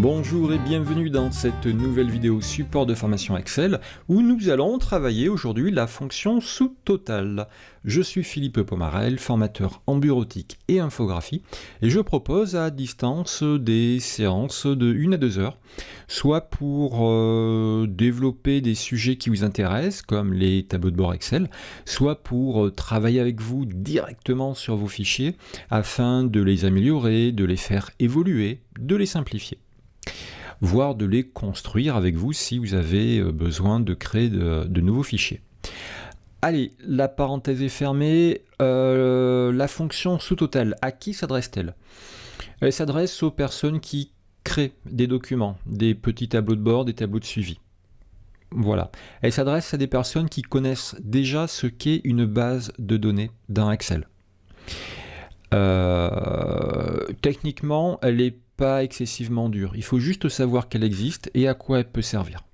Bonjour et bienvenue dans cette nouvelle vidéo support de formation Excel où nous allons travailler aujourd'hui la fonction sous-total. Je suis Philippe Pomarel, formateur en bureautique et infographie et je propose à distance des séances de 1 à 2 heures, soit pour développer des sujets qui vous intéressent comme les tableaux de bord Excel, soit pour travailler avec vous directement sur vos fichiers afin de les améliorer, de les faire évoluer, de les simplifier, voire de les construire avec vous si vous avez besoin de créer de nouveaux fichiers. Allez, la parenthèse est fermée. La fonction sous-total, à qui s'adresse-t-elle? Elle s'adresse aux personnes qui créent des documents, des petits tableaux de bord, des tableaux de suivi. Voilà. Elle s'adresse à des personnes qui connaissent déjà ce qu'est une base de données dans Excel. Techniquement, elle n'est pas excessivement dure. Il faut juste savoir qu'elle existe et à quoi elle peut servir.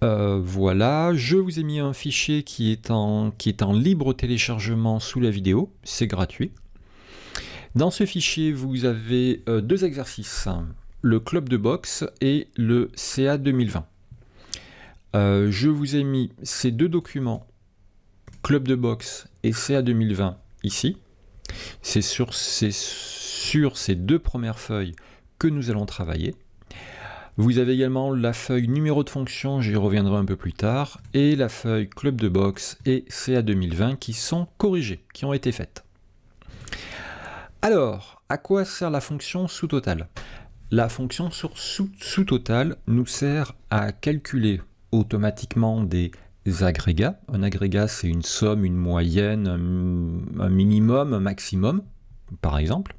Voilà, je vous ai mis un fichier qui est en libre téléchargement sous la vidéo, c'est gratuit. Dans ce fichier, vous avez deux exercices, le club de boxe et le CA 2020. Je vous ai mis ces deux documents, club de boxe et CA 2020, ici. C'est sur ces deux premières feuilles que nous allons travailler. Vous avez également la feuille numéro de fonction, j'y reviendrai un peu plus tard, et la feuille club de boxe et CA 2020 qui sont corrigées, qui ont été faites. Alors, à quoi sert la fonction sous-total? La fonction sous-total nous sert à calculer automatiquement des agrégats. Un agrégat, c'est une somme, une moyenne, un minimum, un maximum, par exemple,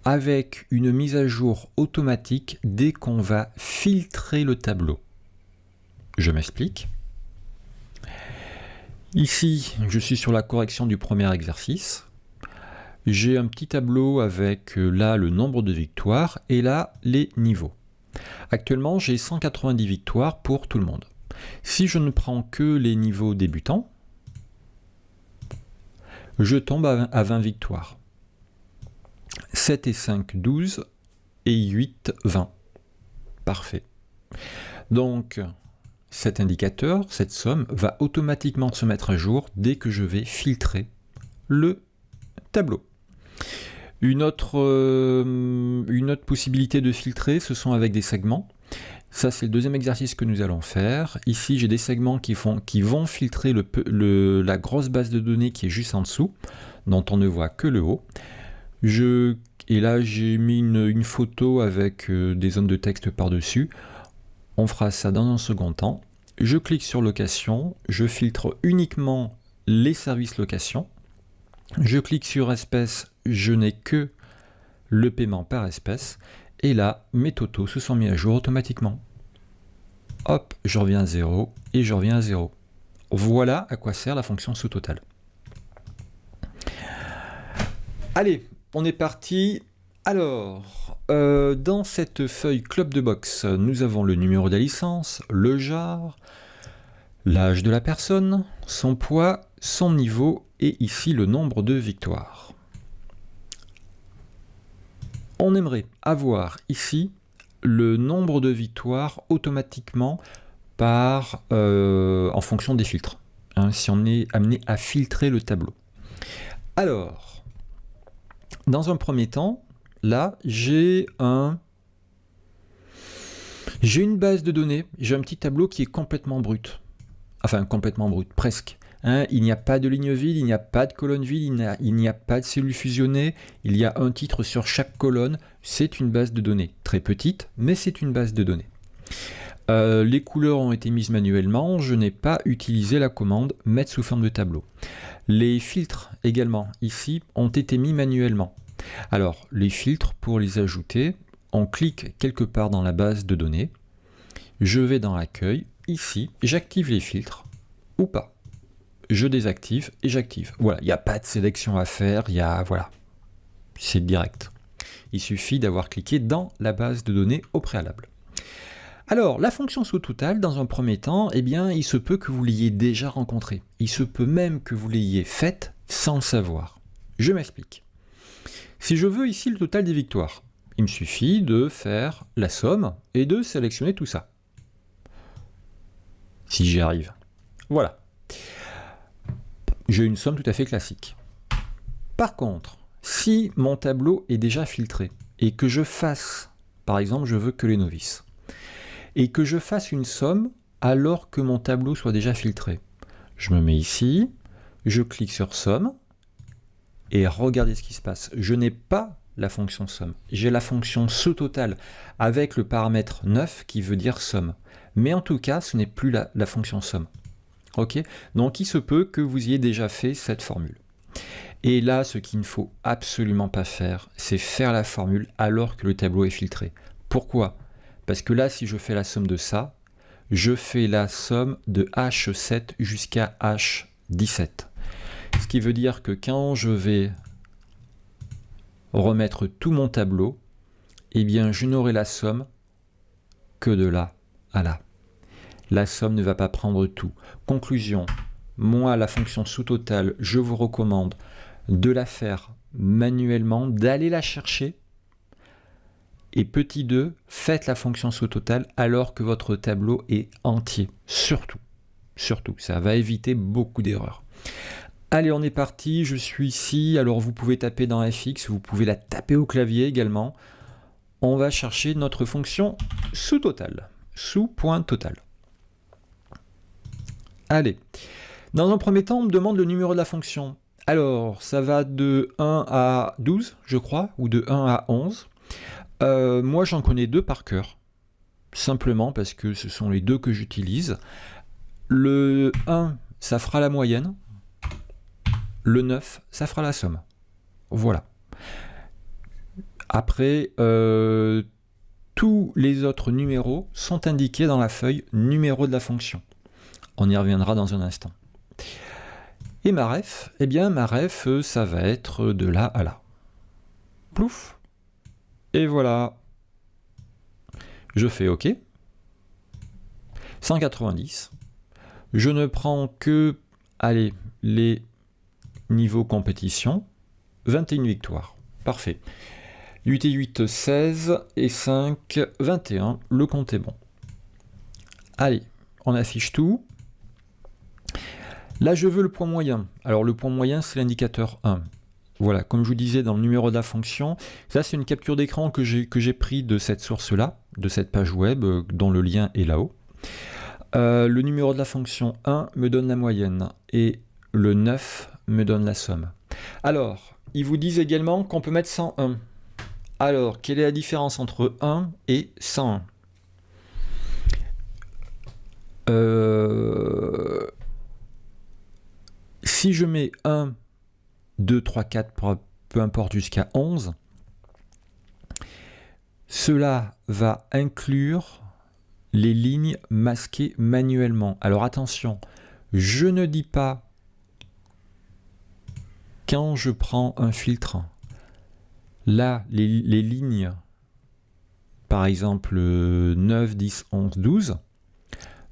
avec une mise à jour automatique dès qu'on va filtrer le tableau. Je m'explique. Ici, je suis sur la correction du premier exercice. J'ai un petit tableau avec là le nombre de victoires et là les niveaux. Actuellement, j'ai 190 victoires pour tout le monde. Si je ne prends que les niveaux débutants, je tombe à 20 victoires. 7 et 5, 12 et 8, 20. Parfait. Donc, cet indicateur, cette somme, va automatiquement se mettre à jour dès que je vais filtrer le tableau. Une autre possibilité de filtrer, ce sont avec des segments. Ça, c'est le deuxième exercice que nous allons faire. Ici, j'ai des segments qui vont filtrer la grosse base de données qui est juste en dessous, dont on ne voit que le haut. Et là, j'ai mis une photo avec des zones de texte par-dessus. On fera ça dans un second temps. Je clique sur location, je filtre uniquement les services location. Je clique sur espèce, je n'ai que le paiement par espèce. Et là, mes totaux se sont mis à jour automatiquement. Hop, je reviens à 0 et je reviens à 0. Voilà à quoi sert la fonction sous-total. Allez, on est parti. Alors, dans cette feuille club de boxe, nous avons le numéro de la licence, le genre, l'âge de la personne, son poids, son niveau et ici le nombre de victoires. On aimerait avoir ici le nombre de victoires automatiquement en fonction des filtres, si on est amené à filtrer le tableau. Alors, dans un premier temps, là, j'ai une base de données, j'ai un petit tableau qui est complètement brut. Enfin, complètement brut, presque. Il n'y a pas de ligne vide, il n'y a pas de colonne vide, il n'y a pas de cellules fusionnées, il y a un titre sur chaque colonne. C'est une base de données, très petite, mais c'est une base de données. Les couleurs ont été mises manuellement, je n'ai pas utilisé la commande mettre sous forme de tableau. Les filtres également, ici, ont été mis manuellement. Alors, les filtres, pour les ajouter, on clique quelque part dans la base de données, je vais dans l'accueil, ici, j'active les filtres, ou pas. Je désactive et j'active. Voilà, il n'y a pas de sélection à faire, voilà, c'est direct. Il suffit d'avoir cliqué dans la base de données au préalable. Alors, la fonction sous-total, dans un premier temps, eh bien, il se peut que vous l'ayez déjà rencontrée. Il se peut même que vous l'ayez faite sans le savoir. Je m'explique. Si je veux ici le total des victoires, il me suffit de faire la somme et de sélectionner tout ça. Si j'y arrive. Voilà. J'ai une somme tout à fait classique. Par contre, si mon tableau est déjà filtré et que je fasse, par exemple, je veux que les novices, et que je fasse une somme alors que mon tableau soit déjà filtré, je me mets ici, je clique sur somme, et regardez ce qui se passe. Je n'ai pas la fonction somme. J'ai la fonction sous-total avec le paramètre 9 qui veut dire somme. Mais en tout cas, ce n'est plus la fonction somme. Ok? Donc il se peut que vous ayez déjà fait cette formule. Et là, ce qu'il ne faut absolument pas faire, c'est faire la formule alors que le tableau est filtré. Pourquoi? Parce que là, si je fais la somme de ça, je fais la somme de H7 jusqu'à H17. Ce qui veut dire que quand je vais remettre tout mon tableau, eh bien je n'aurai la somme que de là à là. La somme ne va pas prendre tout. Conclusion, moi la fonction sous-totale, je vous recommande de la faire manuellement, d'aller la chercher. Et petit 2, faites la fonction sous-totale alors que votre tableau est entier. Surtout, ça va éviter beaucoup d'erreurs. Allez, on est parti, je suis ici, alors vous pouvez taper dans FX, vous pouvez la taper au clavier également. On va chercher notre fonction sous-total, sous.total. Allez, dans un premier temps, on me demande le numéro de la fonction. Alors, ça va de 1 à 12, je crois, ou de 1 à 11. Moi, j'en connais deux par cœur, simplement parce que ce sont les deux que j'utilise. Le 1, ça fera la moyenne. Le 9, ça fera la somme. Voilà. Après, tous les autres numéros sont indiqués dans la feuille numéro de la fonction. On y reviendra dans un instant. Et ma ref, eh bien ma ref, ça va être de là à là. Plouf. Et voilà. Je fais OK. 190. Je ne prends que, allez, les niveau compétition, 21 victoires. Parfait. 8 et 8, 16 et 5, 21. Le compte est bon. Allez, on affiche tout. Là, je veux le point moyen. Alors, le point moyen, c'est l'indicateur 1. Voilà, comme je vous disais dans le numéro de la fonction, ça, c'est une capture d'écran que j'ai pris de cette source-là, de cette page web, dont le lien est là-haut. Le numéro de la fonction 1 me donne la moyenne et le 9 me donne la somme. Alors, ils vous disent également qu'on peut mettre 101. Alors, quelle est la différence entre 1 et 101? Si je mets 1, 2, 3, 4, peu importe jusqu'à 11, cela va inclure les lignes masquées manuellement. Alors attention, je ne dis pas quand je prends un filtre, là, les lignes, par exemple 9, 10, 11, 12,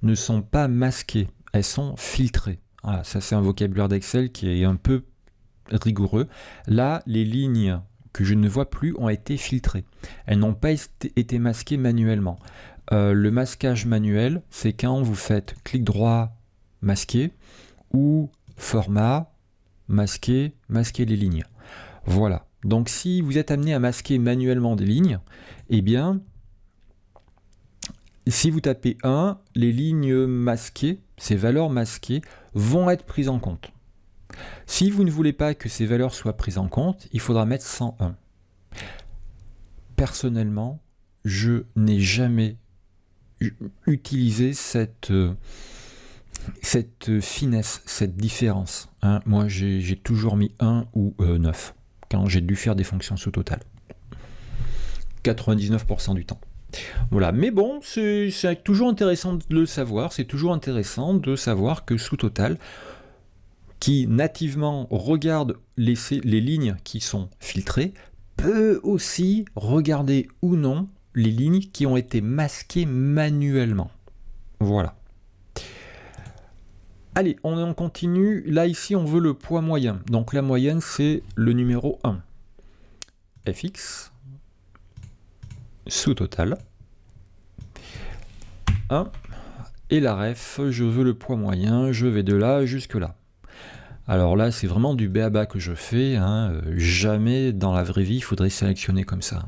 ne sont pas masquées, elles sont filtrées. Voilà, ça c'est un vocabulaire d'Excel qui est un peu rigoureux. Là, les lignes que je ne vois plus ont été filtrées. Elles n'ont pas été masquées manuellement. Le masquage manuel, c'est quand vous faites clic droit, masquer, ou format, masquer les lignes. Voilà. Donc si vous êtes amené à masquer manuellement des lignes, eh bien, si vous tapez 1, les lignes masquées, ces valeurs masquées, vont être prises en compte. Si vous ne voulez pas que ces valeurs soient prises en compte, il faudra mettre 101. Personnellement, je n'ai jamais utilisé cette finesse, cette différence. Hein. Moi, j'ai toujours mis 1 ou 9 quand j'ai dû faire des fonctions sous-total. 99% du temps. Voilà, mais bon, c'est toujours intéressant de le savoir, c'est toujours intéressant de savoir que sous-total, qui nativement regarde les lignes qui sont filtrées, peut aussi regarder ou non les lignes qui ont été masquées manuellement. Voilà. Allez, on continue. Là, ici, on veut le poids moyen. Donc, la moyenne, c'est le numéro 1. FX, sous-total, 1, et la ref, je veux le poids moyen, je vais de là jusque là. Alors là, c'est vraiment du b.a.-ba que je fais, hein. Jamais dans la vraie vie, il faudrait sélectionner comme ça.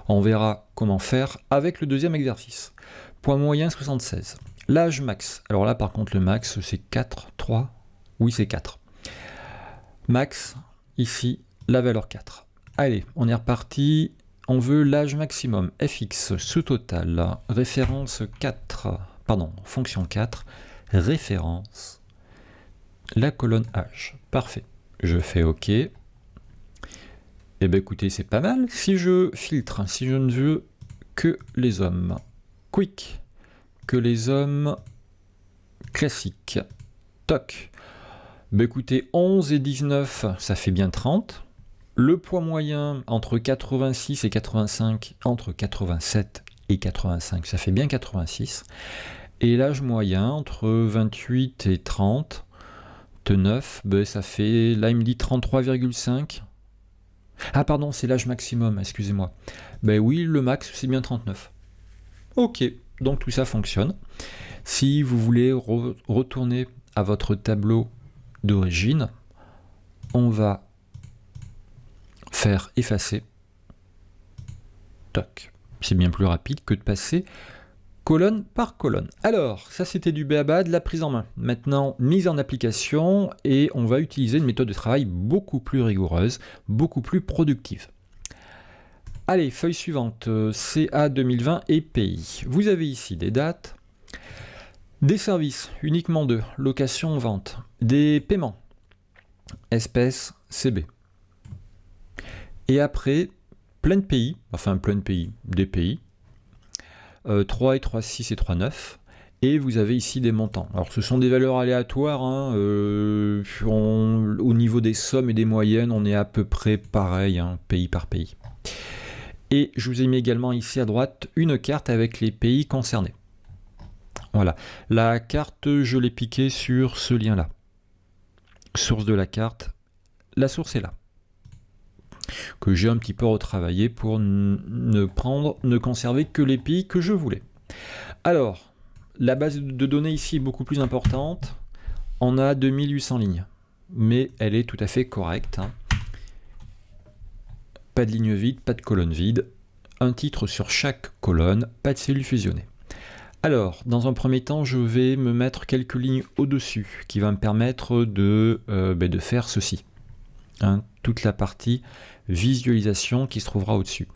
On verra comment faire avec le deuxième exercice. Poids moyen 76. L'âge max. Alors là, par contre, le max, c'est 4, 3. Oui, c'est 4. Max, ici, la valeur 4. Allez, on est reparti. On veut l'âge maximum. FX, sous-total, référence 4. Pardon, fonction 4. Référence. La colonne âge. Parfait. Je fais OK. Eh bien, écoutez, c'est pas mal. Si je filtre, si je ne veux que les hommes. Quick. Que les hommes classiques. Toc. Ben écoutez, 11 et 19, ça fait bien 30. Le poids moyen entre 86 et 85, entre 87 et 85, ça fait bien 86. Et l'âge moyen entre 28 et 30, 9, ben ça fait, là il me dit 33,5. Ah pardon, c'est l'âge maximum, excusez-moi. Ben oui, le max c'est bien 39. Ok, donc tout ça fonctionne. Si vous voulez retourner à votre tableau d'origine, on va faire effacer. Toc. C'est bien plus rapide que de passer colonne par colonne. Alors, ça c'était du b.a.-ba, de la prise en main. Maintenant, mise en application, et on va utiliser une méthode de travail beaucoup plus rigoureuse, beaucoup plus productive. Allez, feuille suivante, CA 2020 et pays. Vous avez ici des dates, des services, uniquement 2, location, vente, des paiements, espèces, CB. Et après, plein de pays, enfin plein de pays, des pays, 3 et 3,6 et 3,9. Et vous avez ici des montants. Alors ce sont des valeurs aléatoires, hein, au niveau des sommes et des moyennes, on est à peu près pareil, hein, pays par pays. Et je vous ai mis également ici à droite une carte avec les pays concernés. Voilà, la carte, je l'ai piquée sur ce lien-là. Source de la carte, la source est là. Que j'ai un petit peu retravaillé pour ne conserver que les pays que je voulais. Alors, la base de données ici est beaucoup plus importante. On a 2800 lignes, mais elle est tout à fait correcte, hein. Pas de ligne vide, pas de colonne vide. Un titre sur chaque colonne, pas de cellules fusionnées. Alors, dans un premier temps, je vais me mettre quelques lignes au-dessus, qui va me permettre de faire ceci. Hein, toute la partie visualisation qui se trouvera au-dessus.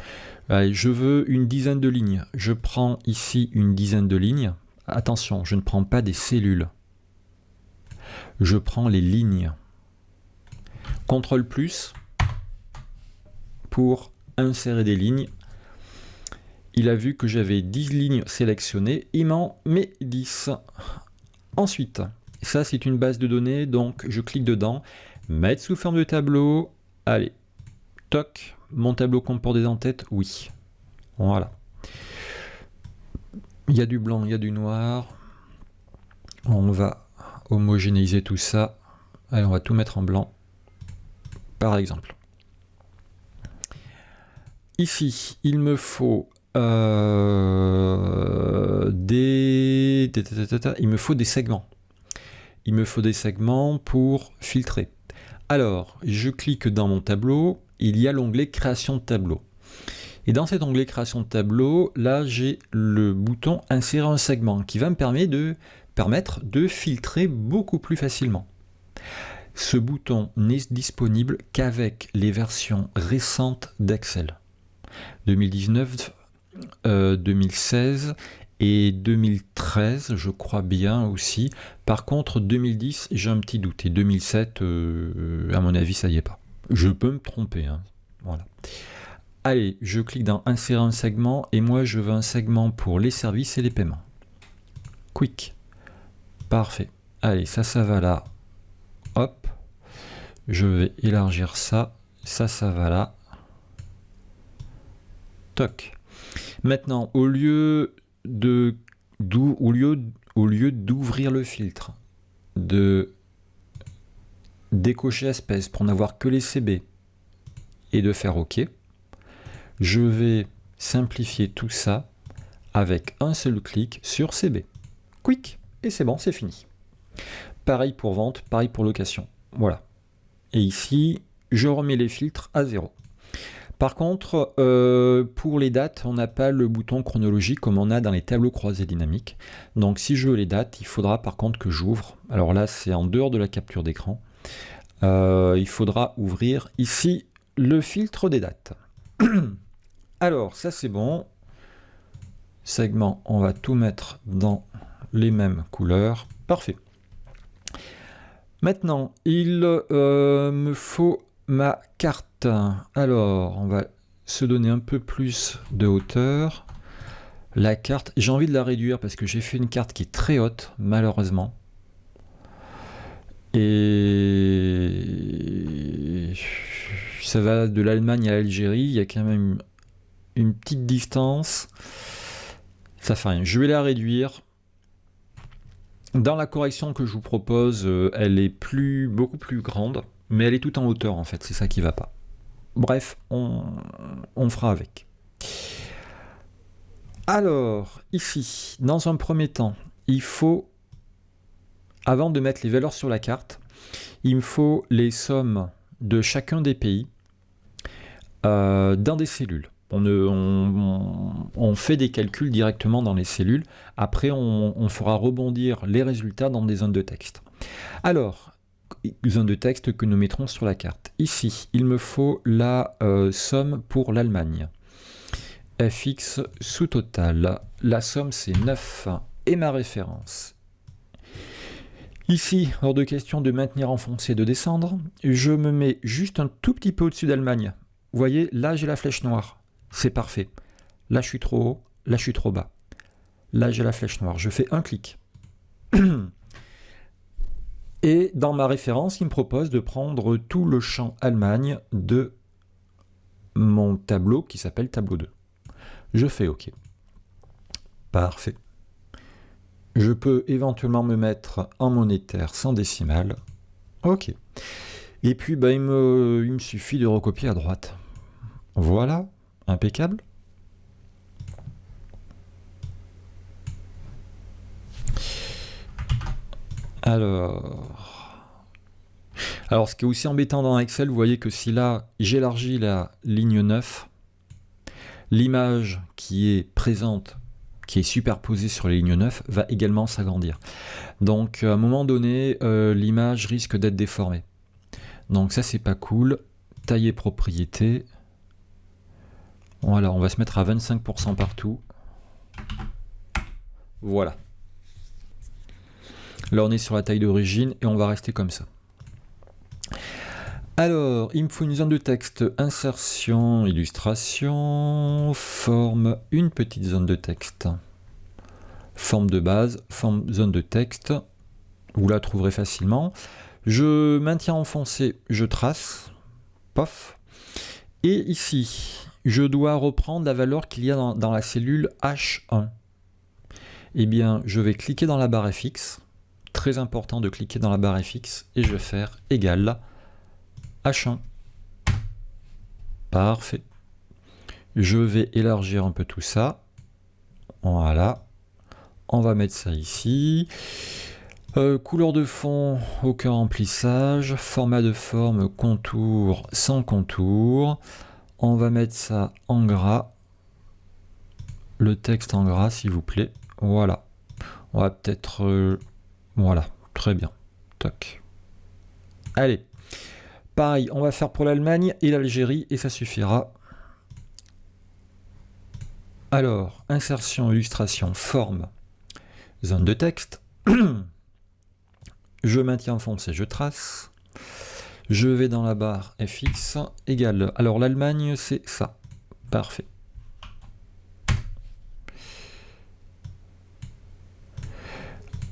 Je veux une dizaine de lignes. Je prends ici une dizaine de lignes. Attention, je ne prends pas des cellules. Je prends les lignes. CTRL plus pour insérer des lignes. Il a vu que j'avais 10 lignes sélectionnées. Il m'en met 10. Ensuite, ça c'est une base de données, donc je clique dedans. Mettre sous forme de tableau. Allez, toc. Mon tableau comporte des en-têtes, oui. Voilà. Il y a du blanc, il y a du noir. On va homogénéiser tout ça. Allez, on va tout mettre en blanc, par exemple. Ici, il me faut des segments. Il me faut des segments pour filtrer. Alors, je clique dans mon tableau, il y a l'onglet création de tableau. Et dans cet onglet création de tableau, là j'ai le bouton insérer un segment qui va me permettre de filtrer beaucoup plus facilement. Ce bouton n'est disponible qu'avec les versions récentes d'Excel. 2019, 2016 et 2013, je crois bien aussi. Par contre, 2010, j'ai un petit doute. Et 2007, à mon avis, ça y est pas. Je peux me tromper, hein. Voilà. Allez, je clique dans insérer un segment et moi, je veux un segment pour les services et les paiements. Quick. Parfait. Allez, ça va là. Hop. Je vais élargir ça. Ça va là. Toc. Maintenant, au lieu d'ouvrir le filtre, de décocher espèce pour n'avoir que les CB et de faire OK, Je vais simplifier tout ça avec un seul clic sur CB. Quick, et c'est bon, c'est fini. Pareil pour vente, pareil pour location. Voilà. Et ici, je remets les filtres à 0. Par contre, pour les dates, on n'a pas le bouton chronologique comme on a dans les tableaux croisés dynamiques. Donc si je veux les dates, il faudra par contre que j'ouvre. Alors là, c'est en dehors de la capture d'écran. Il faudra ouvrir ici le filtre des dates. Alors, ça c'est bon. Segment, on va tout mettre dans les mêmes couleurs. Parfait. Maintenant, il me faut ma carte. Alors, on va se donner un peu plus de hauteur. La carte, j'ai envie de la réduire parce que j'ai fait une carte qui est très haute, malheureusement. Et ça va de l'Allemagne à l'Algérie, il y a quand même une petite distance. Ça fait rien. Je vais la réduire. Dans la correction que je vous propose, elle est beaucoup plus grande, mais elle est tout en hauteur en fait, c'est ça qui va pas. Bref, on fera avec. Alors, ici, dans un premier temps, il faut, avant de mettre les valeurs sur la carte, il me faut les sommes de chacun des pays dans des cellules. On fait des calculs directement dans les cellules. Après, on fera rebondir les résultats dans des zones de texte. Alors, zones de texte que nous mettrons sur la carte. Ici, il me faut la somme pour l'Allemagne. FX sous total. La somme, c'est 9. Et ma référence. Ici, hors de question de maintenir enfoncé, de descendre. Je me mets juste un tout petit peu au-dessus d'Allemagne. Vous voyez, là, j'ai la flèche noire. C'est parfait. Là, je suis trop haut. Là, je suis trop bas. Là, j'ai la flèche noire. Je fais un clic. Et dans ma référence, il me propose de prendre tout le champ Allemagne de mon tableau qui s'appelle tableau 2. Je fais OK. Parfait. Je peux éventuellement me mettre en monétaire sans décimale. OK. Et puis, bah, il me suffit de recopier à droite. Voilà. Impeccable. Alors, ce qui est aussi embêtant dans Excel, vous voyez que si là, j'élargis la ligne 9, l'image qui est présente, qui est superposée sur la ligne 9, va également s'agrandir. Donc, à un moment donné, l'image risque d'être déformée. Donc ça, c'est pas cool. Tailler propriété. Voilà, on va se mettre à 25% partout. Voilà. Là, on est sur la taille d'origine et on va rester comme ça. Alors, il me faut une zone de texte, insertion, illustration, forme, une petite zone de texte. Forme de base, forme zone de texte, vous la trouverez facilement. Je maintiens enfoncé, je trace, pof. Et ici, je dois reprendre la valeur qu'il y a dans la cellule H1. Eh bien, je vais cliquer dans la barre FX. Très important de cliquer dans la barre FX. Et je vais faire égal H1. Parfait. Je vais élargir un peu tout ça. Voilà. On va mettre ça ici. Couleur de fond, aucun remplissage. Format de forme, contour, sans contour. On va mettre ça en gras. Le texte en gras, s'il vous plaît. Voilà. On va peut-être... voilà, très bien. Toc. Allez. Pareil, on va faire pour l'Allemagne et l'Algérie et ça suffira. Alors, insertion, illustration, forme, zone de texte. Je maintiens enfoncé, je trace. Je vais dans la barre FX, égale. Alors l'Allemagne, c'est ça. Parfait.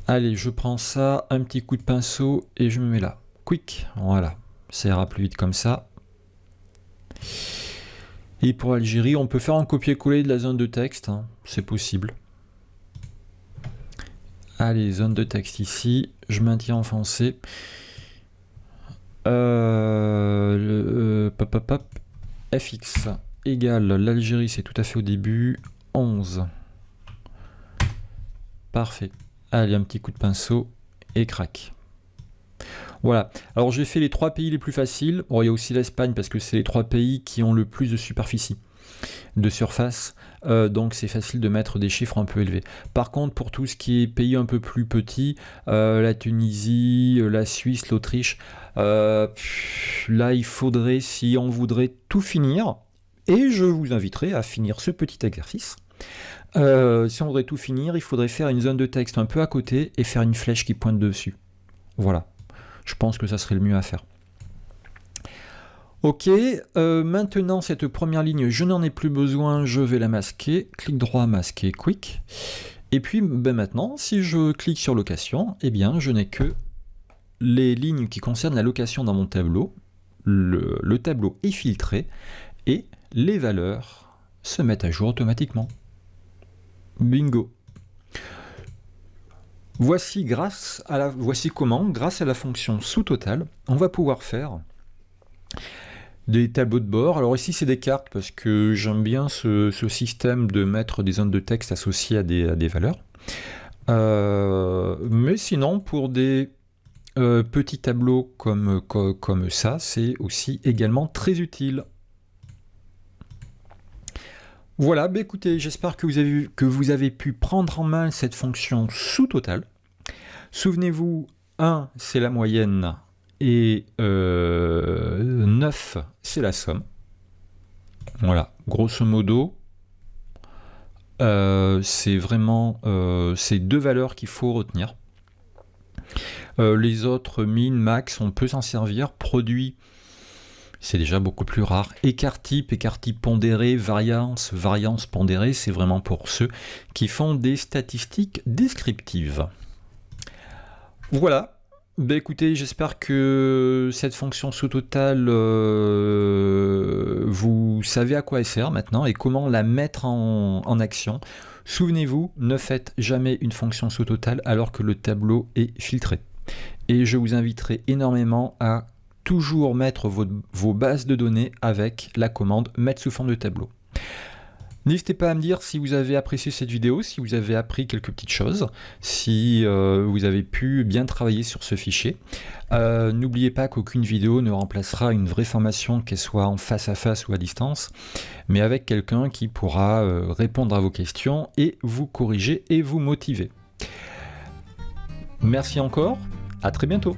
Allez, je prends ça, un petit coup de pinceau et je me mets là. Quick, voilà. Ça ira plus vite comme ça. Et pour Algérie, on peut faire un copier-coller de la zone de texte. Hein. C'est possible. Allez, zone de texte ici. Je maintiens enfoncé. Pop, FX égale, l'Algérie c'est tout à fait au début, 11. Parfait. Allez, un petit coup de pinceau et crac. Voilà. Alors j'ai fait les 3 pays les plus faciles. Bon, il y a aussi l'Espagne parce que c'est les 3 pays qui ont le plus de superficie, de surface. Donc c'est facile de mettre des chiffres un peu élevés. Par contre, pour tout ce qui est pays un peu plus petits, la Tunisie, la Suisse, l'Autriche, là il faudrait, si on voudrait tout finir, et je vous inviterai à finir ce petit exercice. Si on voudrait tout finir, il faudrait faire une zone de texte un peu à côté et faire une flèche qui pointe dessus. Voilà. Je pense que ça serait le mieux à faire. Ok, maintenant cette première ligne, je n'en ai plus besoin, je vais la masquer. Clic droit, masquer, quick. Et puis maintenant, si je clique sur location, eh bien je n'ai que les lignes qui concernent la location dans mon tableau. Le tableau est filtré et les valeurs se mettent à jour automatiquement. Bingo. Voici comment, grâce à la fonction sous-total, on va pouvoir faire des tableaux de bord. Alors ici c'est des cartes parce que j'aime bien ce système de mettre des zones de texte associées à des valeurs. Mais sinon pour des petits tableaux comme ça, c'est aussi également très utile. Voilà, bah écoutez, j'espère que vous avez pu prendre en main cette fonction sous-total. Souvenez-vous, 1 c'est la moyenne et 9 c'est la somme. Voilà, grosso modo, c'est vraiment ces 2 valeurs qu'il faut retenir. Les autres, min, max, on peut s'en servir. Produit, c'est déjà beaucoup plus rare. Écart-type pondéré, variance pondérée, c'est vraiment pour ceux qui font des statistiques descriptives. Voilà. Ben écoutez, j'espère que cette fonction sous-total, vous savez à quoi elle sert maintenant et comment la mettre en action. Souvenez-vous, ne faites jamais une fonction sous-total alors que le tableau est filtré. Et je vous inviterai énormément à toujours mettre vos bases de données avec la commande mettre sous forme de tableau. N'hésitez pas à me dire si vous avez apprécié cette vidéo, si vous avez appris quelques petites choses, si vous avez pu bien travailler sur ce fichier. N'oubliez pas qu'aucune vidéo ne remplacera une vraie formation, qu'elle soit en face à face ou à distance, mais avec quelqu'un qui pourra répondre à vos questions et vous corriger et vous motiver. Merci encore, à très bientôt.